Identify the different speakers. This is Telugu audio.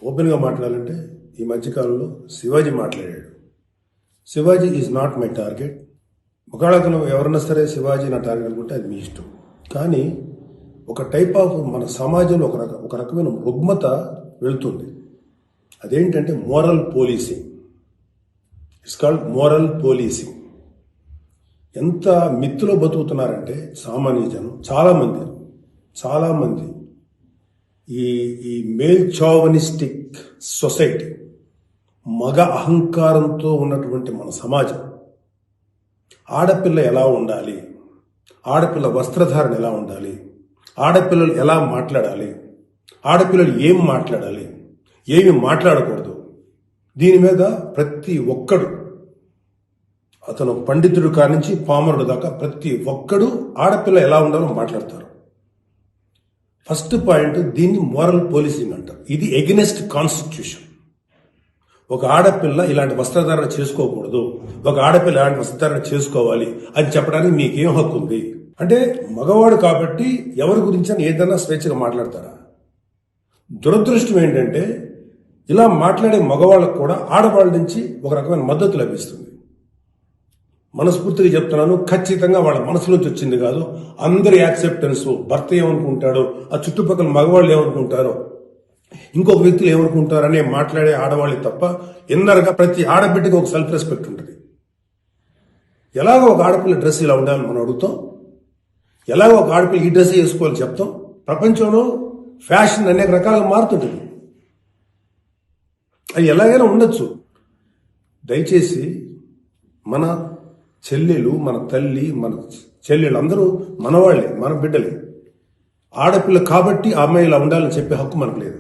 Speaker 1: ఓపెన్గా మాట్లాడాలంటే ఈ మధ్యకాలంలో శివాజీ మాట్లాడాడు. Shivaji is not my target. ఒకవేళ ఎవరన్నా సరే శివాజీ నా టార్గెట్ అనుకుంటే అది మీ ఇష్టం. కానీ ఒక టైప్ ఆఫ్ మన సమాజంలో ఒక రకమైన రుగ్మత వెళ్తుంది. అదేంటంటే moral policing. It's called moral policing. ఎంత మిత్తులో బతుకుతున్నారంటే సామాన్య జనం చాలామంది ఈ మేల్ చావనిస్టిక్ సొసైటీ, మగ అహంకారంతో ఉన్నటువంటి మన సమాజం, ఆడపిల్ల ఎలా ఉండాలి, ఆడపిల్ల వస్త్రధారణ ఎలా ఉండాలి, ఆడపిల్లలు ఎలా మాట్లాడాలి, ఆడపిల్లలు ఏం మాట్లాడాలి, ఏమి మాట్లాడకూడదు, దీని మీద ప్రతి ఒక్కడు, అతను పండితుడు కానించి పామరుడు దాకా ప్రతి ఒక్కడు ఆడపిల్ల ఎలా ఉండాలో మాట్లాడతారు. ఫస్ట్ పాయింట్, దీన్ని మోరల్ పోలీసింగ్ అంటారు. ఇది ఎగెనెస్ట్ కాన్స్టిట్యూషన్. ఒక ఆడపిల్ల ఇలాంటి వస్త్రధారణ చేసుకోకూడదు, ఒక ఆడపిల్ల ఇలాంటి వస్త్రధారణ చేసుకోవాలి అని చెప్పడానికి మీకేం హక్కు ఉంది? అంటే మగవాడు కాబట్టి ఎవరి గురించి ఏదైనా స్వేచ్ఛగా మాట్లాడతారా? దురదృష్టం ఏంటంటే ఇలా మాట్లాడే మగవాళ్ళకు కూడా ఆడవాళ్ళ నుంచి ఒక రకమైన మద్దతు లభిస్తుంది. మనస్ఫూర్తిగా చెప్తున్నాను, ఖచ్చితంగా వాళ్ళ మనసులోంచి వచ్చింది కాదు. అందరి యాక్సెప్టెన్స్, భర్త ఏమనుకుంటాడో, ఆ చుట్టుపక్కల మగవాళ్ళు ఏమనుకుంటారో, ఇంకొక వ్యక్తులు ఏమనుకుంటారు అనే మాట్లాడే ఆడవాళ్ళే తప్ప ఎన్నరగా ప్రతి ఆడబిడ్డకి ఒక సెల్ఫ్ రెస్పెక్ట్ ఉంటుంది. ఎలాగో ఒక ఆడపిల్ల డ్రెస్ ఇలా ఉండాలని మనం అడుగుతాం, ఎలాగో ఒక ఆడపిల్ల ఈ డ్రెస్ వేసుకోవాలని చెప్తాం. ప్రపంచంలో ఫ్యాషన్ అనేక రకాలుగా మారుతుంటుంది. అది ఎలాగైనా ఉండొచ్చు. దయచేసి మన చెల్లెలు, మన తల్లి, మన చెల్లెలు అందరూ మనవాళ్లే, మన బిడ్డలే. ఆడపిల్ల కాబట్టి ఆ అమ్మాయి ఇలా ఉండాలని చెప్పే హక్కు మనకు లేదు.